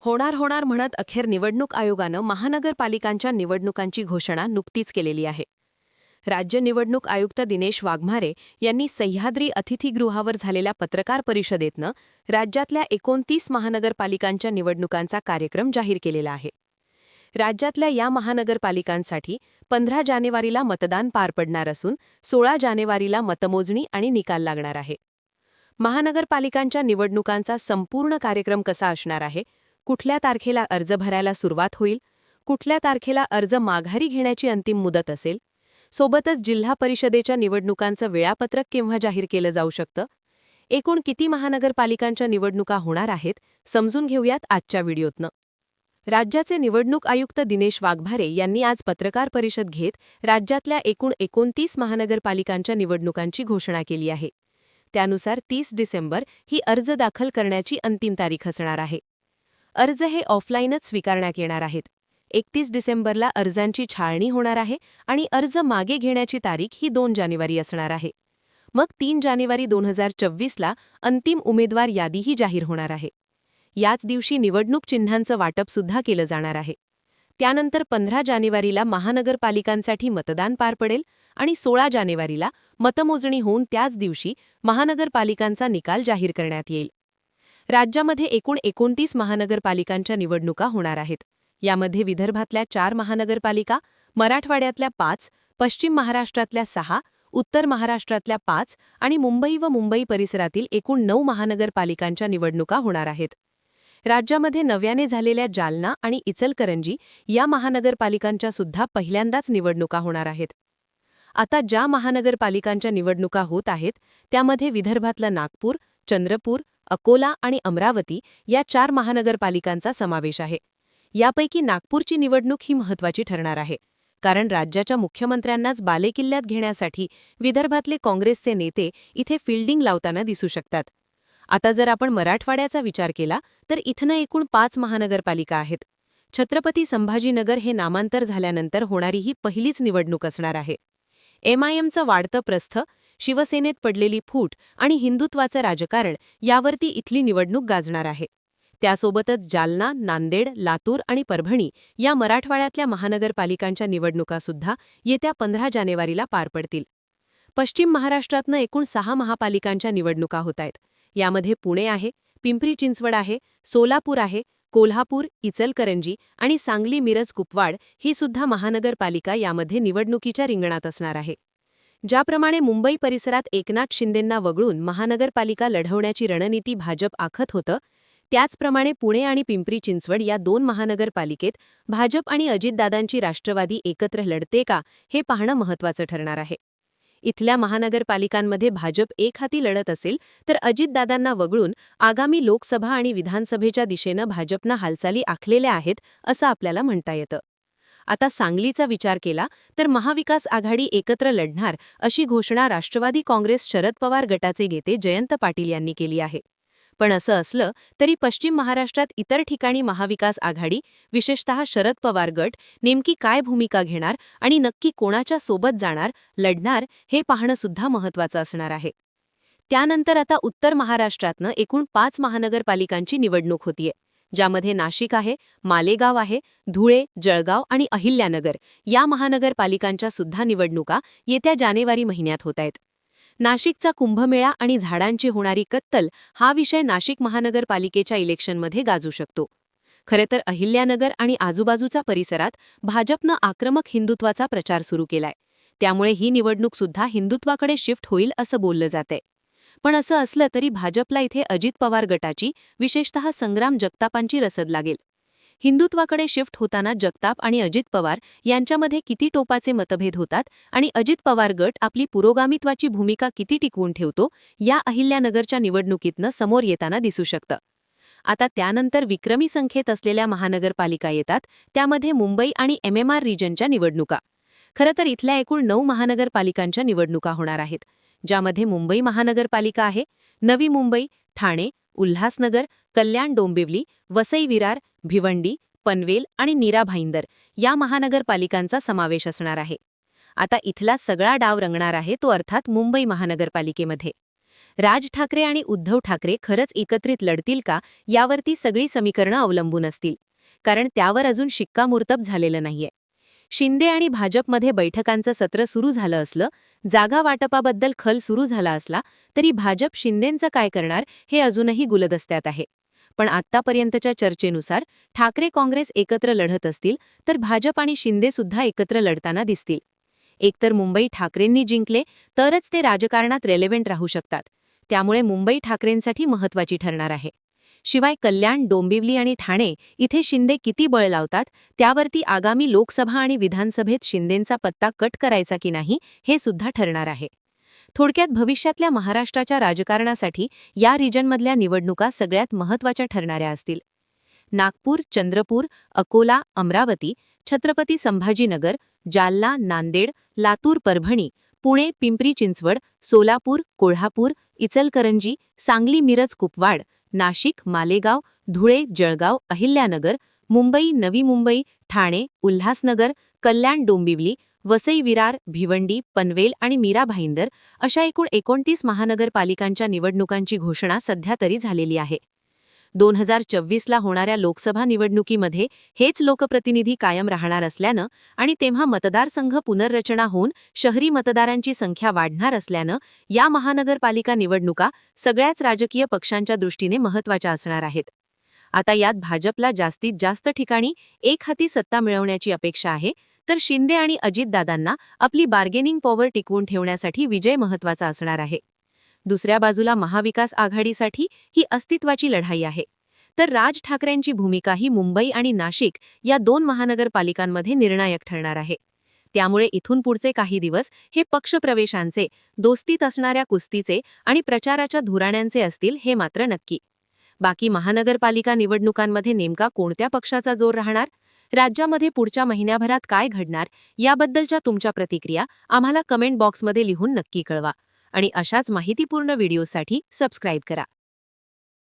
होणार म्हणत अखेर निवडणूक आयोगानं महानगरपालिकांच्या निवडणुकांची घोषणा नुकतीच केलेली आहे. राज्य निवडणूक आयुक्त दिनेश वाघमारे यांनी सह्याद्री अतिथीगृहावर झालेल्या पत्रकार परिषदेतनं राज्यातल्या 29 महानगरपालिकांच्या निवडणुकांचा कार्यक्रम जाहीर केलेला आहे. राज्यातल्या या महानगरपालिकांसाठी 15 जानेवारीला मतदान पार पडणार असून 16 जानेवारीला मतमोजणी आणि निकाल लागणार आहे. महानगरपालिकांच्या निवडणुकांचा संपूर्ण कार्यक्रम कसा असणार आहे, कुठल्या तारखेला अर्ज भरायला सुरुवात होईल, कुठल्या तारखेला अर्ज माघारी घेण्याची अंतिम मुदत असेल, सोबतच जिल्हा परिषदेच्या निवडणुकांचं वेळापत्रक केव्हा जाहीर केलं जाऊ शकतं, एकूण किती महानगरपालिकांच्या निवडणुका होणार आहेत, समजून घेऊयात आजच्या व्हिडिओतनं. राज्याचे निवडणूक आयुक्त दिनेश वाघमारे यांनी आज पत्रकार परिषद घेत राज्यातल्या एकूण 29 महानगरपालिकांच्या निवडणुकांची घोषणा केली आहे. त्यानुसार 30 डिसेंबर ही अर्ज दाखल करण्याची अंतिम तारीख असणार आहे. अर्ज हे ऑफलाईनच स्वीकारण्यात येणार आहेत. 31 डिसेंबरला अर्जांची छाळणी होणार आहे आणि अर्ज मागे घेण्याची तारीख ही 2 जानेवारी असणार आहे. मग 3 जानेवारी 2024ला अंतिम उमेदवार यादीही जाहीर होणार आहे. याच दिवशी निवडणूक चिन्हांचं वाटप सुद्धा केलं जाणार आहे. त्यानंतर 15 जानेवारीला महानगरपालिकांसाठी मतदान पार पडेल आणि 16 जानेवारीला मतमोजणी होऊन त्याच दिवशी महानगरपालिकांचा निकाल जाहीर करण्यात येईल. राज्यामध्ये एकूण 29 महानगरपालिकांच्या निवडणुका होणार आहेत. यामध्ये विदर्भातल्या 4 महानगरपालिका, मराठवाड्यातल्या 5, पश्चिम महाराष्ट्रातल्या 6, उत्तर महाराष्ट्रातल्या 5 आणि मुंबई व मुंबई परिसरातील एकूण 9 महानगरपालिकांच्या निवडणुका होणार आहेत. राज्यामध्ये नव्याने झालेल्या जालना आणि इचलकरंजी या महानगरपालिकांच्या सुद्धा पहिल्यांदाच निवडणुका होणार आहेत. आता ज्या महानगरपालिकांच्या निवडणुका होत आहेत त्यामध्ये विदर्भातलं नागपूर, चंद्रपूर, अकोला आणि अमरावती या 4 महानगरपालिकांचा समावेश आहे. यापैकी नागपूरची निवडणूक ही महत्त्वाची ठरणार आहे, कारण राज्याच्या मुख्यमंत्र्यांनाच बालेकिल्ल्यात घेण्यासाठी विदर्भातले काँग्रेसचे नेते इथे फिल्डिंग लावताना दिसू शकतात. आता जर आपण मराठवाड्याचा विचार केला तर इथनं एकूण 5 महानगरपालिका आहेत. छत्रपती संभाजीनगर हे नामांतर झाल्यानंतर होणारी ही पहिलीच निवडणूक असणार आहे. एमआयएमचं वाढतं प्रस्थ, शिवसेनेत पडलेली फूट आणि हिंदुत्वाचं राजकारण यावरती इथली निवडणूक गाजणार आहे. त्यासोबतच जालना, नांदेड, लातूर आणि परभणी या मराठवाड्यातल्या महानगरपालिकांच्या निवडणुकासुद्धा येत्या 15 जानेवारीला पार पडतील. पश्चिम महाराष्ट्रातनं एकूण 6 महापालिकांच्या निवडणुका होत आहेत. यामध्ये पुणे आहे, पिंपरी चिंचवड आहे, सोलापूर आहे, कोल्हापूर, इचलकरंजी आणि सांगली, मिरज, कुपवाड ही सुद्धा महानगरपालिका यामध्ये निवडणुकीच्या रिंगणात असणार आहे. ज्याप्रमाणे मुंबई परिसरात एकनाथ शिंदेंना वगळून महानगरपालिका लढवण्याची रणनीती भाजप आखत होतं, त्याचप्रमाणे पुणे आणि पिंपरी चिंचवड या 2 महानगरपालिकेत भाजप आणि अजितदादांची राष्ट्रवादी एकत्र लढते का हे पाहणं महत्त्वाचं ठरणार आहे. इथल्या महानगरपालिकांमध्ये भाजप एकहाती लढत असेल तर अजितदादांना वगळून आगामी लोकसभा आणि विधानसभेच्या दिशेनं भाजपनं हालचाली आखलेल्या आहेत असं आपल्याला म्हणता येतं. आता सांगलीचा विचार केला तर महाविकास आघाडी एकत्र लढणार अशी घोषणा राष्ट्रवादी काँग्रेस शरद पवार गटाचे नेते जयंत पाटील यांनी केली आहे. पण असं असलं तरी पश्चिम महाराष्ट्रात इतर ठिकाणी महाविकास आघाडी, विशेषतः शरद पवार गट नेमकी काय भूमिका घेणार आणि नक्की कोणाच्या सोबत जाणार, लढणार हे पाहणं सुद्धा महत्त्वाचं असणार आहे. त्यानंतर आता उत्तर महाराष्ट्रातनं एकूण 5 महानगरपालिकांची निवडणूक होतीये, ज्यामध्ये नाशिक आहे, मालेगाव आहे, धुळे, जळगाव आणि अहिल्यानगर या महानगरपालिकांच्या सुद्धा निवडणुका येत्या जानेवारी महिन्यात होत आहेत. नाशिकचा कुंभमेळा आणि झाडांची होणारी कत्तल हा विषय नाशिक महानगरपालिकेच्या इलेक्शनमध्ये गाजू शकतो. खरे तर अहिल्यानगर आणि आजूबाजूचा परिसरात भाजपनं आक्रमक हिंदुत्वाचा प्रचार सुरू केलाय. त्यामुळे ही निवडणूक सुद्धा हिंदुत्वाकडे शिफ्ट होईल असं बोललं जातंय. पण असं असलं तरी भाजपला इथे अजित पवार गटाची, विशेषतः संग्राम जगतापांची रसद लागेल. हिंदुत्वाकडे शिफ्ट होताना जगताप आणि अजित पवार यांच्यामध्ये किती टोपाचे मतभेद होतात आणि अजित पवार गट आपली पुरोगामित्वाची भूमिका किती टिकवून ठेवतो या अहिल्यानगरच्या निवडणुकीतनं समोर येताना दिसू शकतं. आता त्यानंतर विक्रमी संख्येत असलेल्या महानगरपालिका येतात, त्यामध्ये मुंबई आणि एमएमआर रिजनच्या निवडणुका. खरं तर इथल्या एकूण 9 महानगरपालिकांच्या निवडणुका होणार आहेत, ज्यामध्ये मुंबई महानगरपालिका आहे, नवी मुंबई, ठाणे, उल्हासनगर, कल्याण डोंबिवली, वसई विरार, भिवंडी, पनवेल आणि नीरा भाईंदर या महानगरपालिकांचा समावेश असणार आहे. आता इथला सगळा डाव रंगणार आहे तो अर्थात मुंबई महानगरपालिकेमध्ये. राज ठाकरे आणि उद्धव ठाकरे खरंच एकत्रित लढतील का यावरती सगळी समीकरणं अवलंबून असतील, कारण त्यावर अजून शिक्कामोर्तब झालेलं नाहीये. शिंदे आणि भाजपमध्ये बैठकांचं सत्र सुरू झालं असलं, जागा वाटपाबद्दल खल सुरू झाला असला, तरी भाजप शिंदेंचं काय करणार हे अजूनही गुलदस्त्यात आहे. पण आत्तापर्यंतच्या चर्चेनुसार ठाकरे काँग्रेस एकत्र लढत असतील, तर भाजप आणि शिंदे सुद्धा एकत्र लढताना दिसतील. एकतर मुंबई ठाकरेंनी जिंकले तरच ते राजकारणात रेलेव्हेंट राहू शकतात, त्यामुळे मुंबई ठाकरेंसाठी महत्त्वाची ठरणार आहे. शिवाय कल्याण, डोंबिवली आणि ठाणे इथे शिंदे किती बळ लावतात त्यावरती आगामी लोकसभा आणि विधानसभेत शिंदेंचा पत्ता कट करायचा की नाही हे सुद्धा ठरणार आहे. थोडक्यात भविष्यातल्या महाराष्ट्राच्या राजकारणासाठी या रिजनमधल्या निवडणुका सगळ्यात महत्त्वाच्या ठरणाऱ्या असतील. नागपूर, चंद्रपूर, अकोला, अमरावती, छत्रपती संभाजीनगर, जालना, नांदेड, लातूर, परभणी, पुणे, पिंपरी चिंचवड, सोलापूर, कोल्हापूर, इचलकरंजी, सांगली, मिरज, कुपवाड, नाशिक, मालेगाव, धुळे, जळगाव, अहिल्यानगर, मुंबई, नवी मुंबई, ठाणे, उल्हासनगर, कल्याण, डोंबिवली, वसई, विरार, भिवंडी, पनवेल आणि मीरा भाईंदर अशा एकूण 29 महानगरपालिकांच्या निवडणुकांची घोषणा सध्या तरी झालेली आहे. 2024ला होणाऱ्या लोकसभा निवडणुकीमध्ये हेच लोकप्रतिनिधी कायम राहणार असल्यानं आणि तेव्हा मतदारसंघ पुनर्रचना होऊन शहरी मतदारांची संख्या वाढणार असल्यानं या महानगरपालिका निवडणुका सगळ्याच राजकीय पक्षांच्या दृष्टीने महत्त्वाच्या असणार आहेत. आता यात भाजपला जास्तीत जास्त ठिकाणी एकहाती सत्ता मिळवण्याची अपेक्षा आहे, तर शिंदे आणि अजितदादांना आपली बार्गेनिंग पॉवर टिकवून ठेवण्यासाठी विजय महत्त्वाचा असणार आहे. दुसऱ्या बाजूला महाविकास आघाडीसाठी ही अस्तित्वाची लढाई आहे. तर राज ठाकरेंची भूमिका ही मुंबई आणि नाशिक या 2 महानगरपालिकांमध्ये निर्णायक ठरणार आहे. त्यामुळे इथून पुढचे काही दिवस हे पक्षप्रवेशांचे, दोस्तीत असणाऱ्या कुस्तीचे आणि प्रचाराच्या धुराण्यांचे असतील हे मात्र नक्की. बाकी महानगरपालिका निवडणुकांमध्ये नेमका कोणत्या पक्षाचा जोर राहणार, राज्यामध्ये पुढच्या महिन्याभरात काय घडणार याबद्दलच्या तुमच्या प्रतिक्रिया आम्हाला कमेंट बॉक्समध्ये लिहून नक्की कळवा आणि अशाच माहितीपूर्ण व्हिडिओसाठी सबस्क्राईब करा.